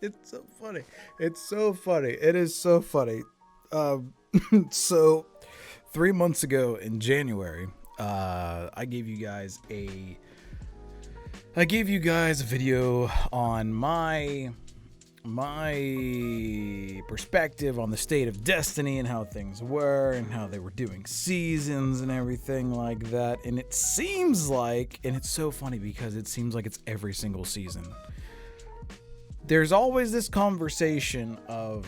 It's so funny. It's so funny. It is so funny. So 3 months ago in January, I gave you guys a video on my perspective on the state of Destiny and how things were and how they were doing seasons and everything like that. And it seems like, and it's so funny because it seems like it's every single season, there's always this conversation of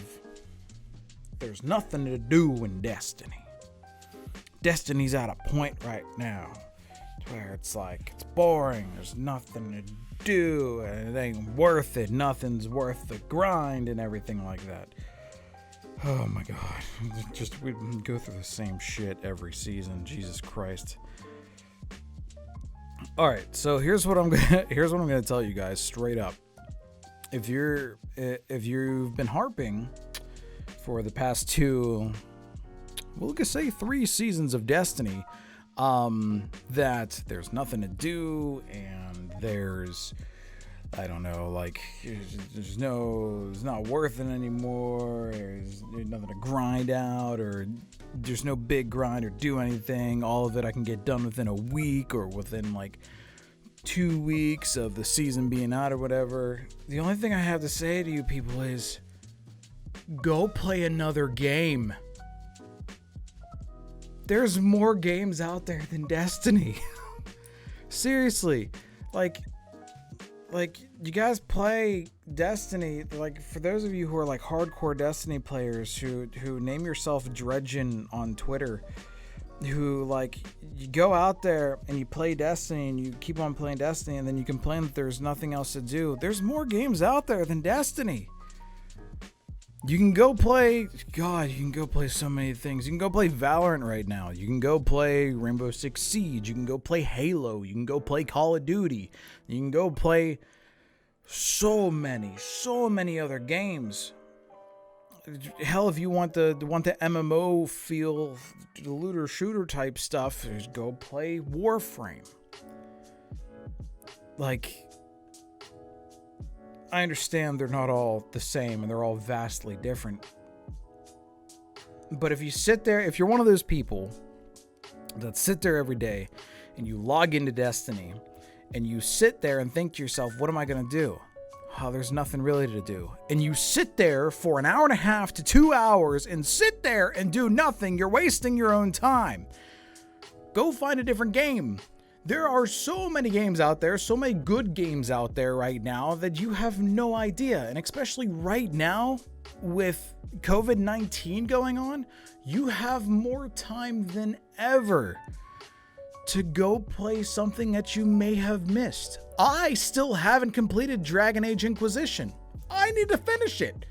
there's nothing to do in Destiny. Destiny's at a point right now where it's like it's boring, there's nothing to do, and it ain't worth it, nothing's worth the grind and everything like that. Oh my god, just we go through the same shit every season. Jesus Christ. All right, so here's what I'm gonna tell you guys straight up. If you've been harping for the past we could say 3 seasons of Destiny, that there's nothing to do and there's, I don't know, like it's not worth it anymore, there's nothing to grind out, or there's no big grind or do anything, all of it I can get done within a week or within like 2 weeks of the season being out or whatever. The only thing I have to say to you people is go play another game. There's more games out there than Destiny. Seriously, like you guys play Destiny. Like, for those of you who are like hardcore Destiny players who name yourself Dredgen on Twitter, who like you go out there and you play Destiny and you keep on playing Destiny and then you complain that there's nothing else to do. There's more games out there than Destiny. You can go play, God, you can go play so many things. You can go play Valorant right now. You can go play Rainbow Six Siege. You can go play Halo. You can go play Call of Duty. You can go play so many other games. Hell, if you want the MMO feel, the looter shooter type stuff, just go play Warframe. Like, I understand they're not all the same and they're all vastly different. But if you sit there, if you're one of those people that sit there every day and you log into Destiny and you sit there and think to yourself, what am I going to do? Oh, there's nothing really to do. And you sit there for an hour and a half to 2 hours and sit there and do nothing. You're wasting your own time. Go find a different game. There are so many games out there, so many good games out there right now that you have no idea. And especially right now with COVID-19 going on, you have more time than ever to go play something that you may have missed. I still haven't completed Dragon Age Inquisition. I need to finish it.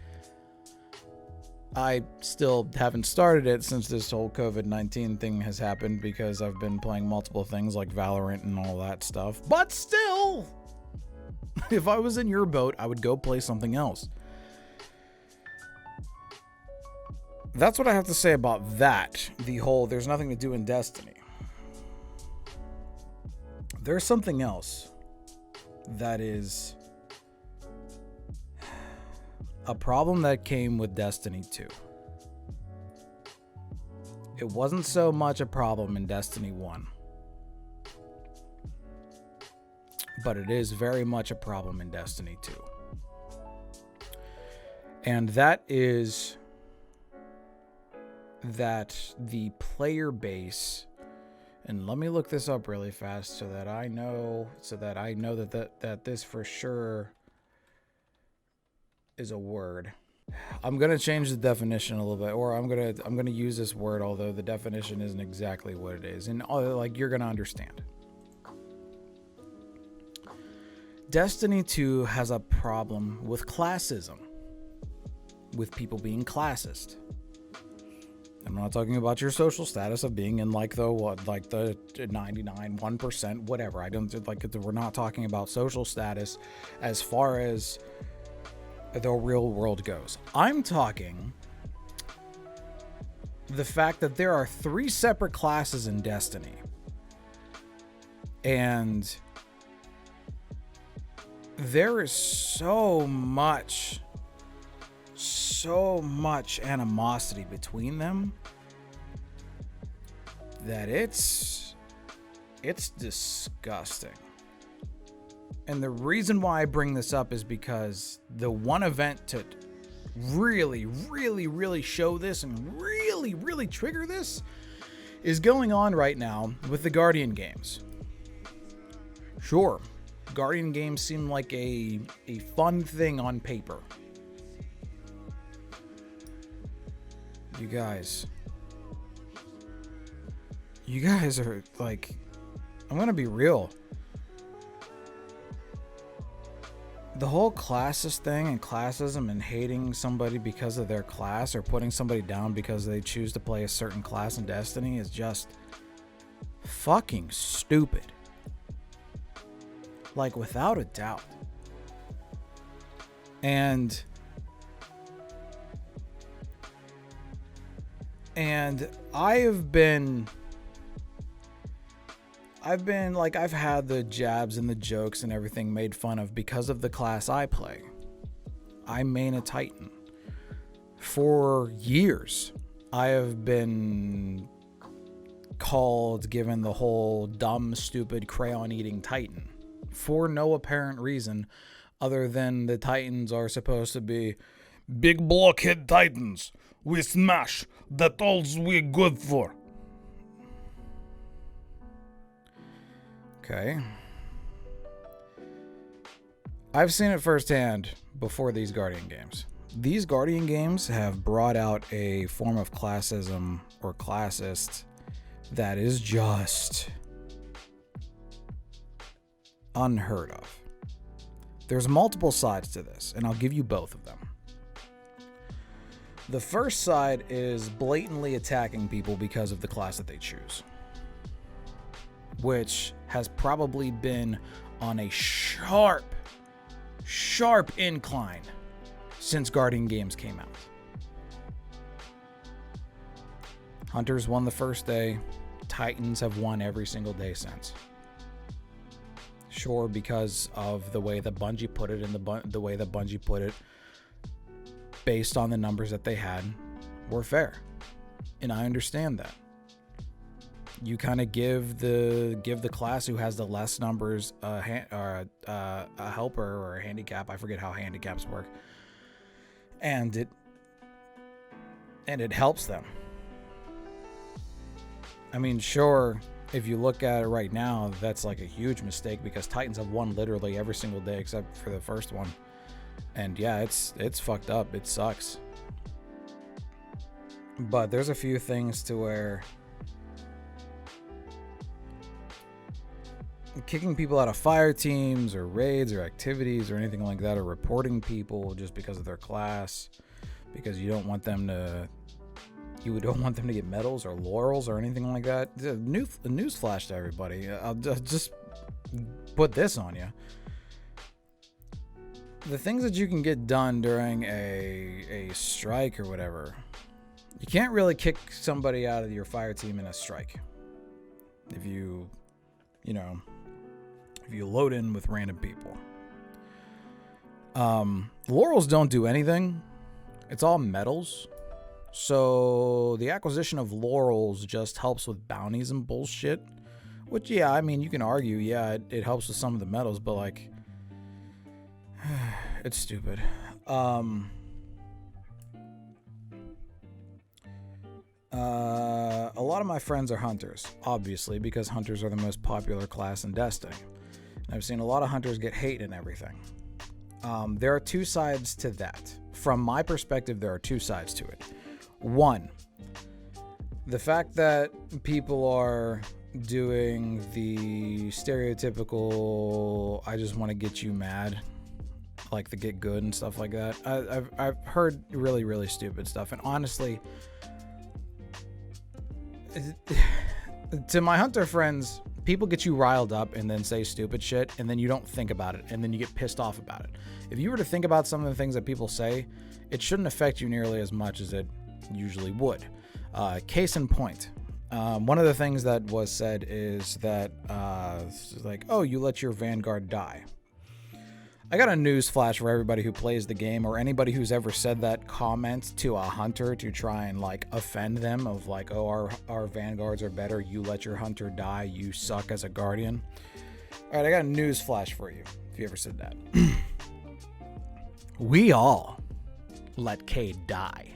I still haven't started it since this whole COVID-19 thing has happened because I've been playing multiple things like Valorant and all that stuff. But still, if I was in your boat, I would go play something else. That's what I have to say about that. The whole there's nothing to do in Destiny. There's something else that is a problem that came with Destiny 2. It wasn't so much a problem in Destiny 1. But it is very much a problem in Destiny 2. And that is that the player base, and let me look this up really fast so that I know that this for sure is a word. I'm gonna change the definition a little bit, or I'm gonna use this word, although the definition isn't exactly what it is, and like you're gonna understand. Destiny 2 has a problem with classism, with people being classist. I'm not talking about your social status of being in like the 99, 1%, whatever. I don't like it. We're not talking about social status as far as the real world goes. I'm talking the fact that there are 3 separate classes in Destiny. And there is so much so much animosity between them that it's disgusting. And the reason why I bring this up is because the one event to really, really, really show this and really, really trigger this is going on right now with the Guardian games. Sure, Guardian games seem like a fun thing on paper. You guys are like, I'm gonna be real. The whole classist thing and classism and hating somebody because of their class or putting somebody down because they choose to play a certain class in Destiny is just fucking stupid. Like, without a doubt. And I've had the jabs and the jokes and everything made fun of because of the class I play. I main a Titan. For years, I have been given the whole dumb, stupid, crayon-eating Titan for no apparent reason other than the Titans are supposed to be big blockhead Titans. We smash. That's all we're good for. Okay. I've seen it firsthand before these Guardian games. These Guardian games have brought out a form of classism or classist that is just unheard of. There's multiple sides to this, and I'll give you both of them. The first side is blatantly attacking people because of the class that they choose, which has probably been on a sharp incline since Guardian games came out. Hunters won the first day. Titans have won every single day since. Sure, because of the way that Bungie put it and the way that Bungie put it based on the numbers that they had were fair. And I understand that. You kind of give the class who has the less numbers a helper or a handicap. I forget how handicaps work, and it helps them. I mean, sure, if you look at it right now, that's like a huge mistake because Titans have won literally every single day except for the first one, and yeah, it's fucked up. It sucks, but there's a few things to where kicking people out of fire teams or raids or activities or anything like that, or reporting people just because of their class, because you don't want them to get medals or laurels or anything like that. A news flash to everybody. I'll just put this on you. The things that you can get done during a strike or whatever, you can't really kick somebody out of your fire team in a strike. If you load in with random people. Laurels don't do anything. It's all medals. So the acquisition of laurels just helps with bounties and bullshit. Which, yeah, I mean, you can argue, yeah, it helps with some of the medals, but like, it's stupid. A lot of my friends are hunters, obviously, because hunters are the most popular class in Destiny. And I've seen a lot of hunters get hate and everything. There are two sides to that. From my perspective, there are two sides to it. One, the fact that people are doing the stereotypical, I just want to get you mad, like the get good and stuff like that. I've heard really, really stupid stuff. And honestly, to my hunter friends, people get you riled up and then say stupid shit, and then you don't think about it, and then you get pissed off about it. If you were to think about some of the things that people say, it shouldn't affect you nearly as much as it usually would. Case in point, one of the things that was said is that like, oh, you let your Vanguard die. I got a news flash for everybody who plays the game, or anybody who's ever said that comment to a hunter to try and like offend them of like, oh, our vanguards are better, you let your hunter die, you suck as a guardian. All right, I got a news flash for you if you ever said that. We all let Cade die.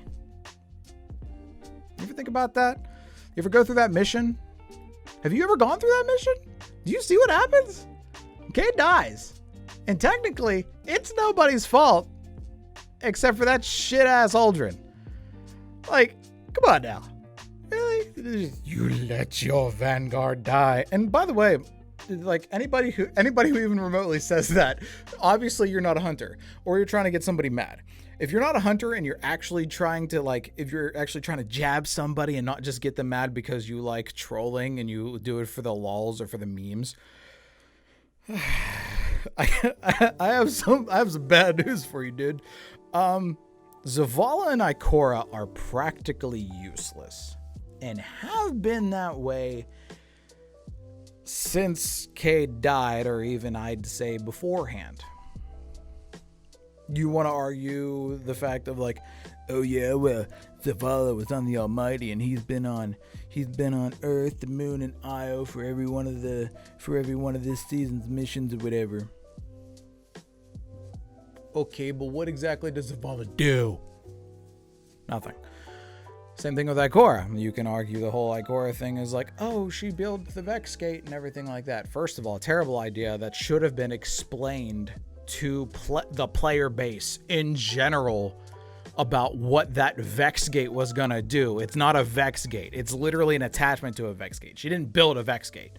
You ever think about that? You ever go through that mission? Have you ever gone through that mission? Do you see what happens? Cade dies. And technically, it's nobody's fault except for that shit-ass Aldrin. Like, come on now. Really? You let your vanguard die. And by the way, like anybody who even remotely says that, obviously you're not a hunter, or you're trying to get somebody mad. If you're not a hunter and you're actually trying to if you're actually trying to jab somebody and not just get them mad because you like trolling and you do it for the lols or for the memes, I have some bad news for you, dude. Zavala and Ikora are practically useless and have been that way since Cade died, or even I'd say beforehand. You want to argue the fact of like, oh yeah, well, Zavala was on the Almighty and he's been on Earth, the Moon, and Io for every one of this season's missions or whatever. Okay, but what exactly does Zavala do? Nothing. Same thing with Ikora. You can argue the whole Ikora thing is like, oh, she built the Vex Gate and everything like that. First of all, terrible idea that should have been explained to the player base in general about what that Vex Gate was gonna do. It's not a Vex Gate. It's literally an attachment to a Vex Gate. She didn't build a Vex Gate.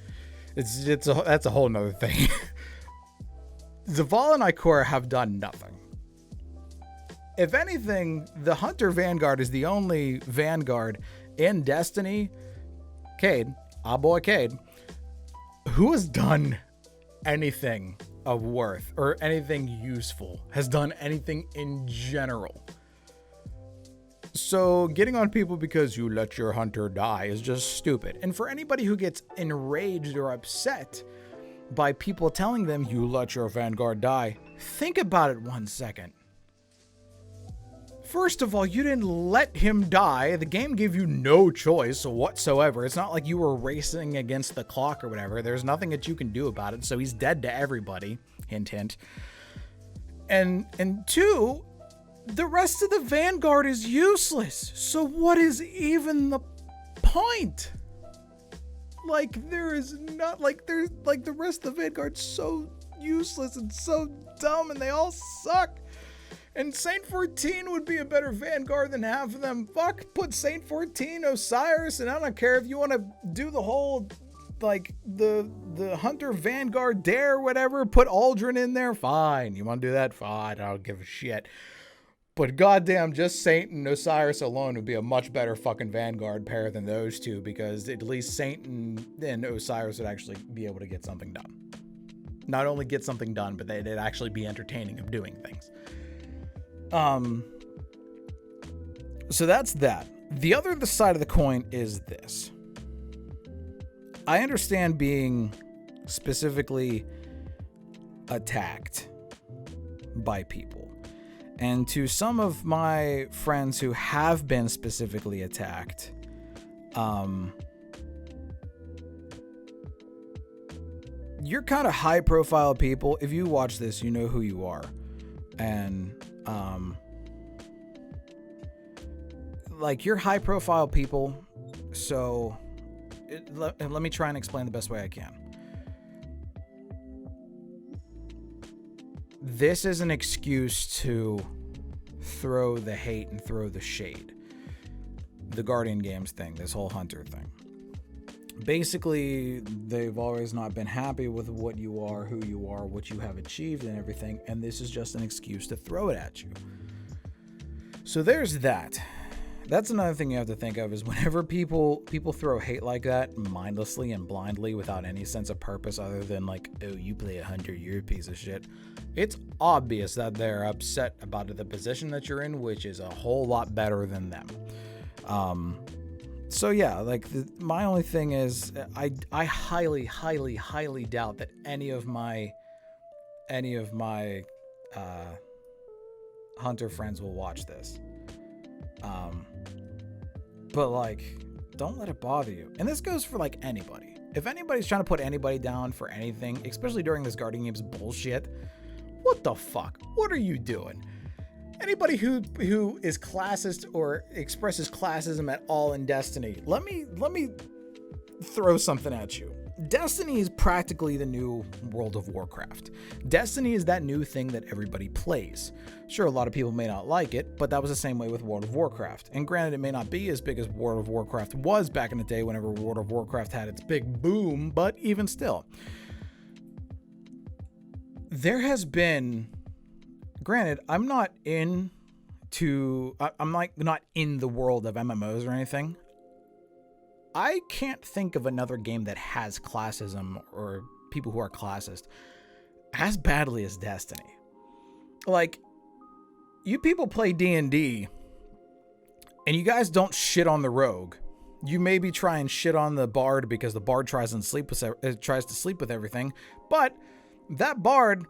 That's a whole nother thing. Zavala and Ikora have done nothing. If anything, the Hunter Vanguard is the only Vanguard in Destiny, Cade, our boy Cade, who has done anything of worth or anything useful, has done anything in general. So getting on people because you let your hunter die is just stupid. And for anybody who gets enraged or upset by people telling them you let your vanguard die, think about it 1 second. First of all, you didn't let him die. The game gave you no choice whatsoever. It's not like you were racing against the clock or whatever. There's nothing that you can do about it. So he's dead to everybody. Hint, hint. And two, the rest of the Vanguard is useless. So what is even the point? Like, there is not, like, there's, like, the rest of the Vanguard's so useless and so dumb and they all suck. And Saint 14 would be a better Vanguard than half of them. Fuck, put Saint 14, Osiris, and I don't care if you want to do the whole, like, the Hunter Vanguard Dare or whatever, put Aldrin in there, fine. You want to do that? Fine, I don't give a shit. But goddamn, just Saint and Osiris alone would be a much better fucking Vanguard pair than those two, because at least Saint and Osiris would actually be able to get something done. Not only get something done, but they'd actually be entertaining of doing things. So that's that. The other side of the coin is this. I understand being specifically attacked by people. And to some of my friends who have been specifically attacked, you're kind of high profile people. If you watch this, you know who you are. And like, you're high profile people, so let me try and explain the best way I can. This is an excuse to throw the hate and throw the shade. The Guardian Games thing, this whole Hunter thing. Basically, they've always not been happy with what you are, who you are, what you have achieved and everything, and this is just an excuse to throw it at you. So there's that. That's another thing you have to think of, is whenever people throw hate like that mindlessly and blindly without any sense of purpose other than like, oh, you play a hunter, you're a piece of shit. It's obvious that they're upset about the position that you're in, which is a whole lot better than them. So yeah, like, my only thing is I highly, highly, highly doubt that any of my Hunter friends will watch this. But like, don't let it bother you. And this goes for like anybody. If anybody's trying to put anybody down for anything, especially during this Guardian Games bullshit, what the fuck? What are you doing? Anybody who is classist or expresses classism at all in Destiny, let me throw something at you. Destiny is practically the new World of Warcraft. Destiny is that new thing that everybody plays. Sure, a lot of people may not like it, but that was the same way with World of Warcraft. And granted, it may not be as big as World of Warcraft was back in the day whenever World of Warcraft had its big boom, but even still. There has been, granted, I'm not in the world of MMOs or anything. I can't think of another game that has classism or people who are classist as badly as Destiny. Like, you people play D&D and you guys don't shit on the rogue. You maybe try and shit on the bard because the bard tries to sleep with everything, but that bard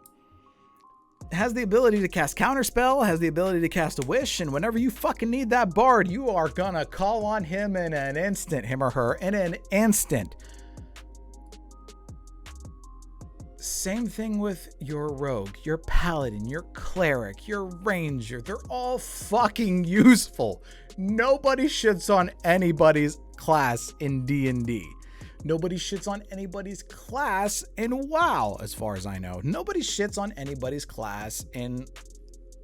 has the ability to cast counterspell, has the ability to cast a wish, and whenever you fucking need that bard, you are gonna call on him in an instant, him or her, in an instant. Same thing with your rogue, your paladin, your cleric, your ranger. They're all fucking useful. Nobody shits on anybody's class in D&D. Nobody shits on anybody's class in WoW, as far as I know. Nobody shits on anybody's class in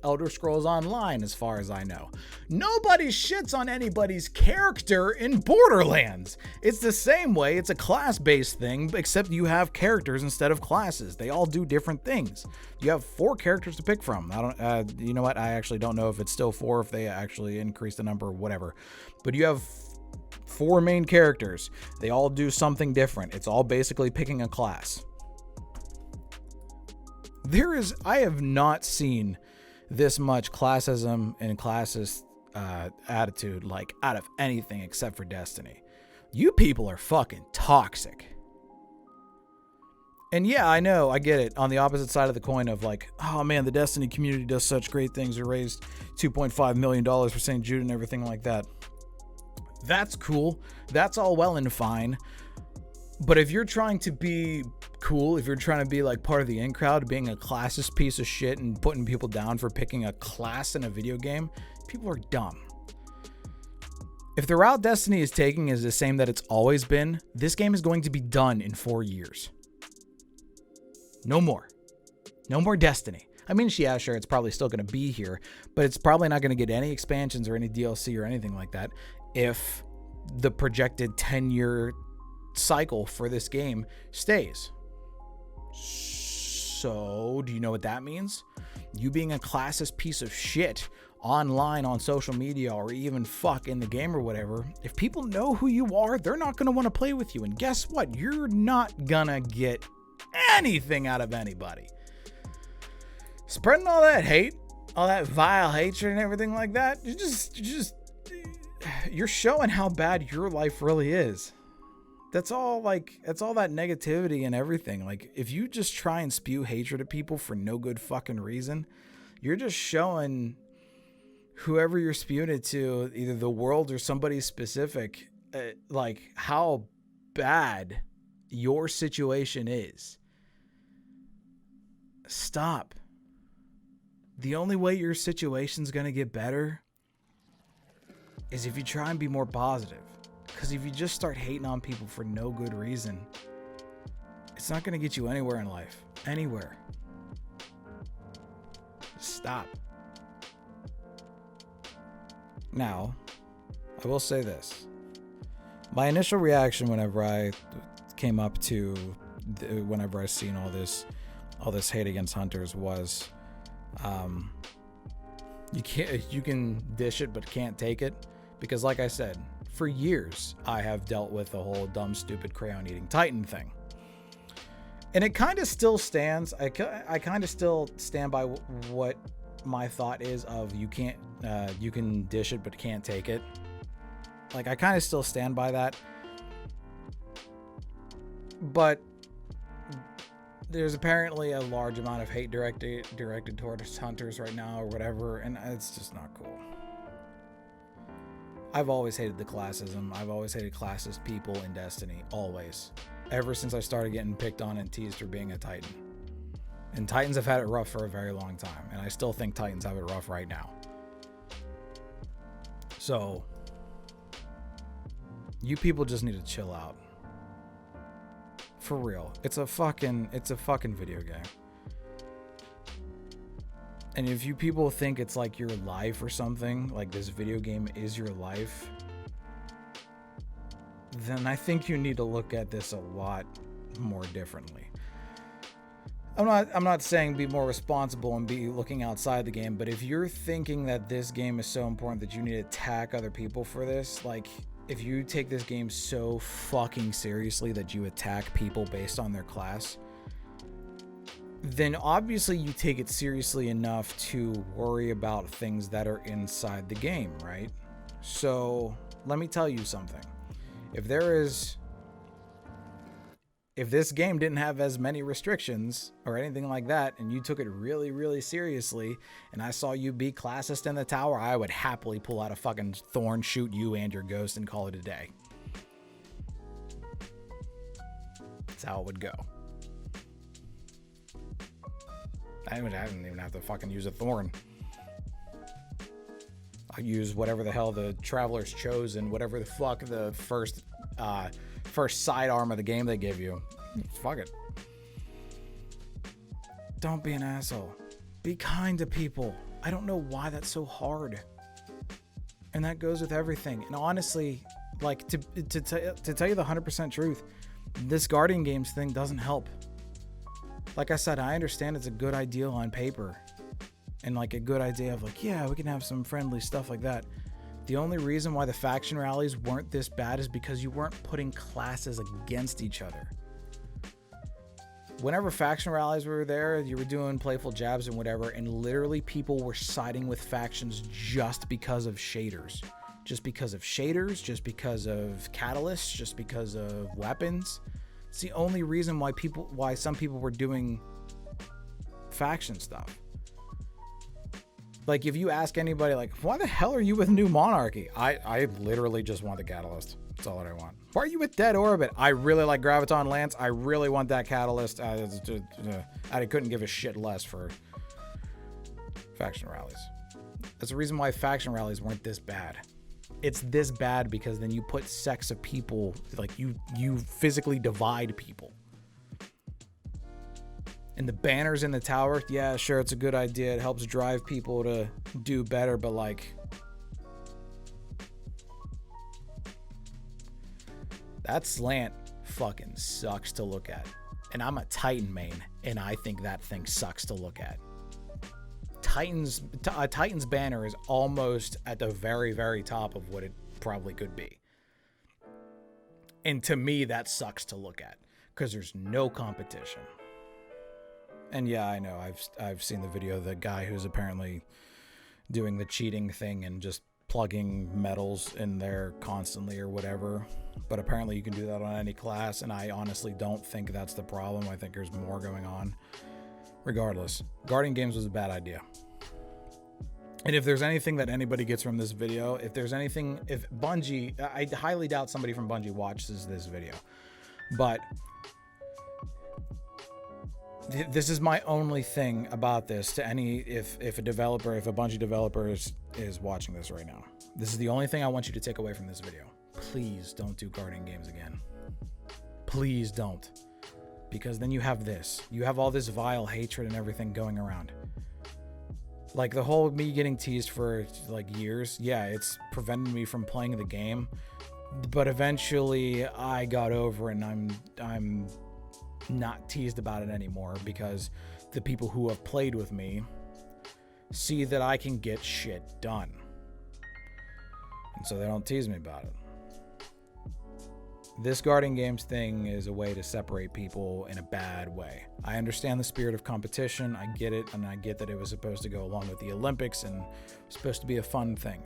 Elder Scrolls Online, as far as I know. Nobody shits on anybody's character in Borderlands. It's the same way. It's a class-based thing, except you have characters instead of classes. They all do different things. You have 4 characters to pick from. You know what? I actually don't know if it's still 4, if they actually increase the number, whatever. But you have 4 main characters. They all do something different. It's all basically picking a class. I have not seen this much classism and classist attitude like out of anything except for Destiny. You people are fucking toxic. And yeah, I know, I get it. On the opposite side of the coin of like, oh man, the Destiny community does such great things. They raised $2.5 million for St. Jude and everything like that. That's cool. That's all well and fine. But if you're trying to be cool, if you're trying to be like part of the in crowd, being a classist piece of shit and putting people down for picking a class in a video game, people are dumb. If the route Destiny is taking is the same that it's always been, this game is going to be done in 4 years. No more. No more Destiny. I mean, yeah, sure, it's probably still going to be here, but it's probably not going to get any expansions or any DLC or anything like that if the projected 10-year cycle for this game stays. So, do you know what that means? You being a classist piece of shit online on social media or even fuck in the game or whatever, if people know who you are, they're not going to want to play with you. And guess what? You're not going to get anything out of anybody. Spreading all that hate, all that vile hatred and everything like that, you're showing how bad your life really is. That's all that negativity and everything. Like, if you just try and spew hatred at people for no good fucking reason, you're just showing whoever you're spewing it to, either the world or somebody specific, like how bad your situation is. Stop. The only way your situation's going to get better is if you try and be more positive. Because if you just start hating on people for no good reason, it's not going to get you anywhere in life. Anywhere. Just stop. Now, I will say this. My initial reaction whenever I came up to, whenever I seen all this hate against hunters was, you can dish it but can't take it. Because like I said, for years, I have dealt with the whole dumb, stupid crayon-eating Titan thing. And it kind of still stands. I kind of still stand by what my thought is of you can dish it but can't take it. Like, I kind of still stand by that. But there's apparently a large amount of hate directed towards hunters right now or whatever, and it's just not cool. I've always hated the classism. I've always hated classist people in Destiny. Always. Ever since I started getting picked on and teased for being a Titan. And Titans have had it rough for a very long time. And I still think Titans have it rough right now. So, you people just need to chill out. For real. It's a fucking video game. And if you people think it's like your life or something, like this video game is your life, then I think you need to look at this a lot more differently. I'm not saying be more responsible and be looking outside the game, but if you're thinking that this game is so important that you need to attack other people for this, like if you take this game so fucking seriously that you attack people based on their class, then obviously you take it seriously enough to worry about things that are inside the game, right? So let me tell you something. If this game didn't have as many restrictions or anything like that, and you took it really, really seriously, and I saw you be classist in the tower, I would happily pull out a fucking thorn, shoot you and your ghost, and call it a day. That's how it would go. I didn't even have to fucking use a thorn. I use whatever the hell the Traveler's Chosen, whatever the fuck the first sidearm of the game they give you. Fuck it. Don't be an asshole. Be kind to people. I don't know why that's so hard. And that goes with everything. And honestly, like to tell you the 100% truth, this Guardian Games thing doesn't help. Like I said, I understand it's a good idea on paper and like a good idea of like, yeah, we can have some friendly stuff like that. The only reason why the faction rallies weren't this bad is because you weren't putting classes against each other. Whenever faction rallies were there, you were doing playful jabs and whatever, and literally people were siding with factions just because of shaders. Just because of shaders, just because of catalysts, just because of weapons. It's the only reason why some people were doing faction stuff. Like if you ask anybody like, why the hell are you with New Monarchy? I literally just want the catalyst. That's all that I want. Why are you with Dead Orbit? I really like Graviton Lance. I really want that catalyst. I couldn't give a shit less for faction rallies. That's the reason why faction rallies weren't this bad. It's this bad because then you put sects of people, like you physically divide people. And the banners in the tower, yeah, sure, it's a good idea. It helps drive people to do better, but like, that slant fucking sucks to look at. And I'm a Titan main, and I think that thing sucks to look at. Titan's banner is almost at the very, very top of what it probably could be. And to me, that sucks to look at because there's no competition. And yeah, I know, I've seen the video of the guy who's apparently doing the cheating thing and just plugging medals in there constantly or whatever. But apparently you can do that on any class, and I honestly don't think that's the problem. I think there's more going on. Regardless, Guardian Games was a bad idea. And if there's anything that anybody gets from this video, if Bungie, I highly doubt somebody from Bungie watches this video, but this is my only thing about this to any, if a Bungie developer is watching this right now. This is the only thing I want you to take away from this video. Please don't do Guardian Games again. Please don't. Because then you have this. You have all this vile hatred and everything going around. Like the whole me getting teased for like years, yeah, it's prevented me from playing the game. But eventually I got over it, and I'm not teased about it anymore because the people who have played with me see that I can get shit done. And so they don't tease me about it. This Guardian Games thing is a way to separate people in a bad way. I understand the spirit of competition. I get it, and I get that it was supposed to go along with the Olympics and supposed to be a fun thing.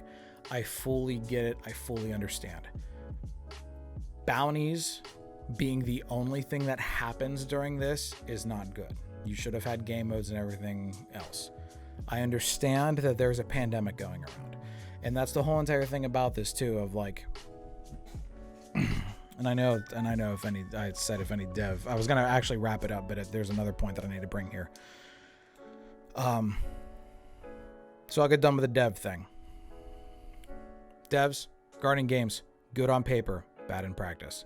I fully get it. I fully understand. Bounties being the only thing that happens during this is not good. You should have had game modes and everything else. I understand that there's a pandemic going around, and that's the whole entire thing about this too, of like, and I know if any dev, I was going to actually wrap it up, but there's another point that I need to bring here. So I'll get done with the dev thing. Devs, guarding games, good on paper, bad in practice.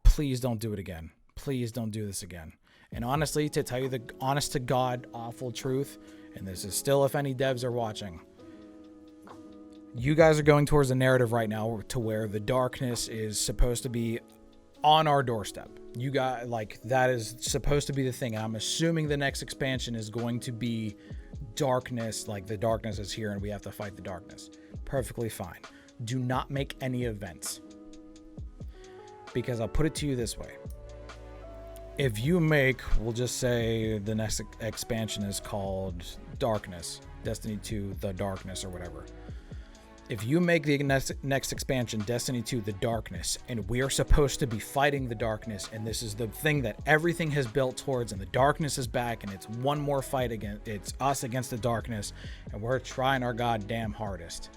Please don't do it again. Please don't do this again. And honestly, to tell you the honest to God awful truth, and this is still if any devs are watching, you guys are going towards a narrative right now to where the darkness is supposed to be on our doorstep. You got, like, that is supposed to be the thing. And I'm assuming the next expansion is going to be darkness, like the darkness is here and we have to fight the darkness. Perfectly fine. Do not make any events. Because I'll put it to you this way. If you make, we'll just say the next expansion is called Darkness, Destiny 2, The Darkness or whatever. If you make the next expansion, Destiny 2, The Darkness, and we are supposed to be fighting the darkness, and this is the thing that everything has built towards, and the darkness is back, and it's one more fight against, it's us against the darkness, and we're trying our goddamn hardest.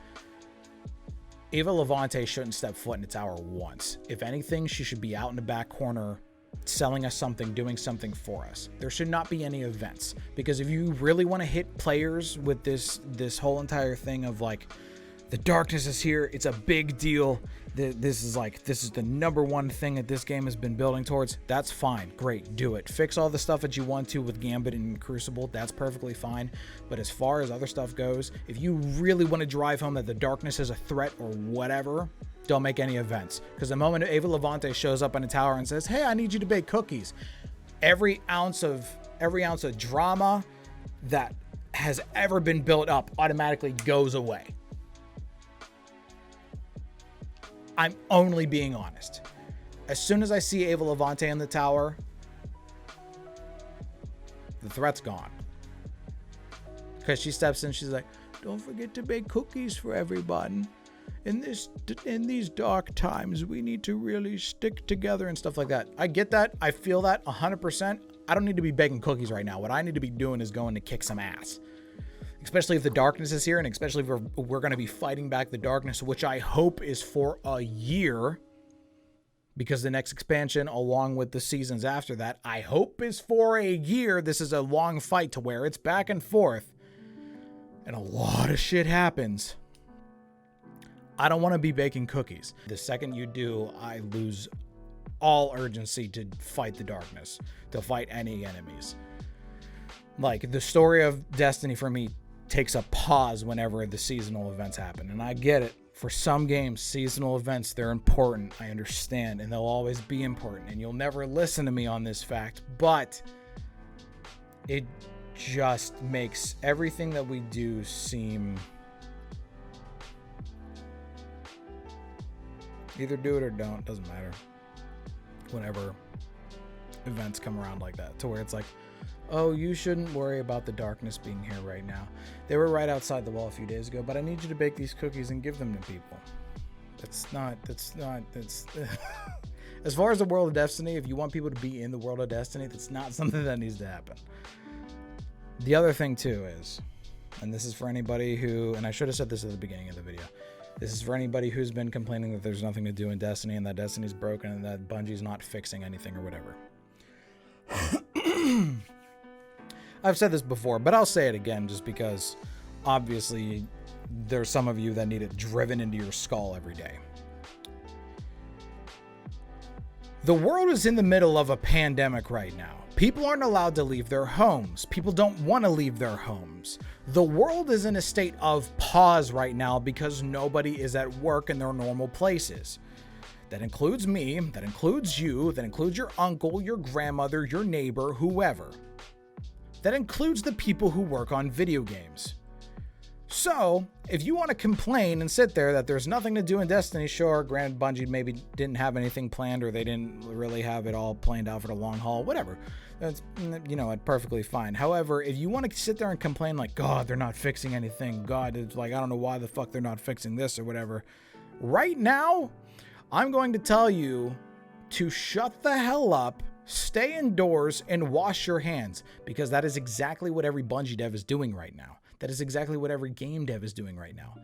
Eva Levante shouldn't step foot in the tower once. If anything, she should be out in the back corner selling us something, doing something for us. There should not be any events, because if you really want to hit players with this whole entire thing of like, the darkness is here, it's a big deal, this is the number one thing that this game has been building towards, that's fine, great, do it. Fix all the stuff that you want to with Gambit and Crucible, that's perfectly fine. But as far as other stuff goes, if you really want to drive home that the darkness is a threat or whatever, don't make any events. Because the moment Ava Levante shows up in a tower and says, hey, I need you to bake cookies, every ounce of drama that has ever been built up automatically goes away. I'm only being honest. As soon as I see Ava Levante in the tower, the threat's gone. Because she steps in, she's like, don't forget to bake cookies for everybody. In these dark times, we need to really stick together and stuff like that. I get that. I feel that 100%. I don't need to be baking cookies right now. What I need to be doing is going to kick some ass. Especially if the darkness is here, and especially if we're going to be fighting back the darkness, which I hope is for a year, because the next expansion, along with the seasons after that, I hope is for a year. This is a long fight to where it's back and forth, and a lot of shit happens. I don't want to be baking cookies. The second you do, I lose all urgency to fight the darkness, to fight any enemies. Like, the story of Destiny for me takes a pause whenever the seasonal events happen. And I get it. For some games, seasonal events, they're important. I understand. And they'll always be important. And you'll never listen to me on this fact. But it just makes everything that we do seem... Either do it or don't. Doesn't matter. Whenever events come around like that. To where it's like, oh, you shouldn't worry about the darkness being here right now. They were right outside the wall a few days ago, but I need you to bake these cookies and give them to people. That's as far as the world of Destiny, if you want people to be in the world of Destiny, that's not something that needs to happen. The other thing too is, and this is for anybody who, and I should have said this at the beginning of the video, this is for anybody who's been complaining that there's nothing to do in Destiny and that Destiny's broken and that Bungie's not fixing anything or whatever. I've said this before, but I'll say it again just because obviously there's some of you that need it driven into your skull every day. The world is in the middle of a pandemic right now. People aren't allowed to leave their homes. People don't want to leave their homes. The world is in a state of pause right now because nobody is at work in their normal places. That includes me, that includes you, that includes your uncle, your grandmother, your neighbor, whoever. That includes the people who work on video games. So, if you want to complain and sit there that there's nothing to do in Destiny, sure, granted Bungie maybe didn't have anything planned or they didn't really have it all planned out for the long haul, whatever. That's, perfectly fine. However, if you want to sit there and complain like, God, they're not fixing anything. God, it's like, I don't know why the fuck they're not fixing this or whatever. Right now, I'm going to tell you to shut the hell up, stay indoors, and wash your hands, because that is exactly what every Bungie dev is doing right now. That is exactly what every game dev is doing right now.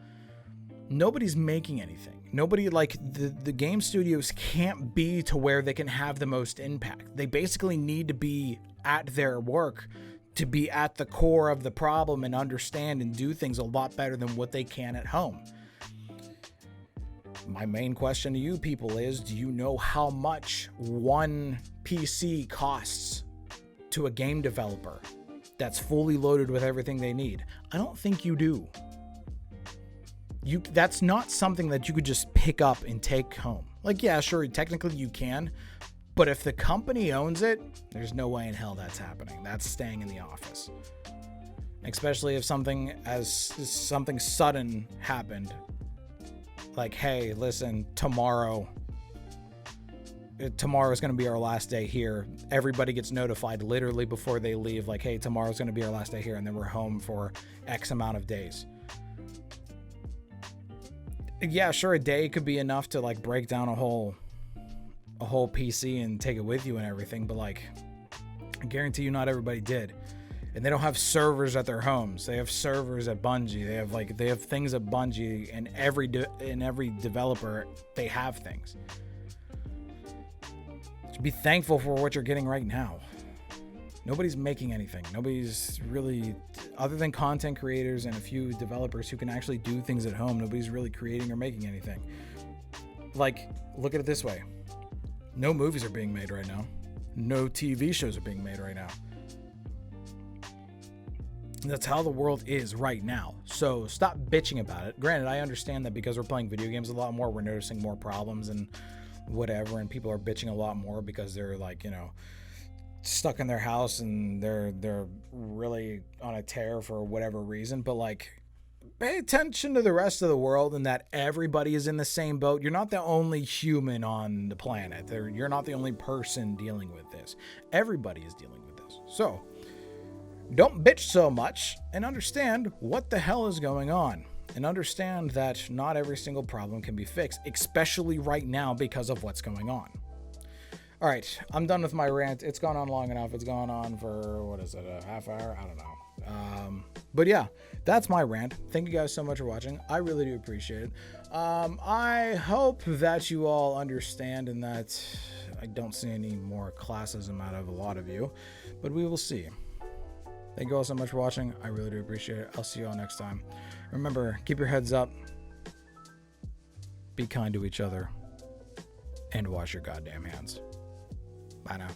Nobody's making anything. Nobody, like, the game studios can't be to where they can have the most impact. They basically need to be at their work to be at the core of the problem and understand and do things a lot better than what they can at home. My main question to you people is, do you know how much one PC costs to a game developer that's fully loaded with everything they need? I don't think you do. That's not something that you could just pick up and take home. Like, yeah, sure, technically you can, but if the company owns it, there's no way in hell that's happening. That's staying in the office. Especially if something sudden happened. Like, hey, listen, tomorrow is going to be our last day here. Everybody gets notified literally before they leave, like, hey, tomorrow's going to be our last day here, and then we're home for X amount of days. Yeah, sure, a day could be enough to, like, break down a whole PC and take it with you and everything, but, like, I guarantee you not everybody did. And they don't have servers at their homes. They have servers at Bungie. They have things at Bungie, and every developer, they have things. So be thankful for what you're getting right now. Nobody's making anything. Nobody's really, other than content creators and a few developers who can actually do things at home, nobody's really creating or making anything. Like, look at it this way. No movies are being made right now. No TV shows are being made right now. That's how the world is right now. So stop bitching about it. Granted, I understand that because we're playing video games a lot more, we're noticing more problems and whatever, and people are bitching a lot more because they're, like, you know, stuck in their house and they're really on a tear for whatever reason. But, like, pay attention to the rest of the world and that everybody is in the same boat. You're not the only human on the planet. You're not the only person dealing with this. Everybody is dealing with this. So don't bitch so much and understand what the hell is going on. And understand that not every single problem can be fixed, especially right now because of what's going on. All right, I'm done with my rant. It's gone on long enough. It's gone on for, what is it, a half hour? I don't know. But yeah, that's my rant. Thank you guys so much for watching. I really do appreciate it. I hope that you all understand and that I don't see any more classism out of a lot of you, but we will see. Thank you all so much for watching. I really do appreciate it. I'll see you all next time. Remember, keep your heads up, be kind to each other, and wash your goddamn hands. Bye now.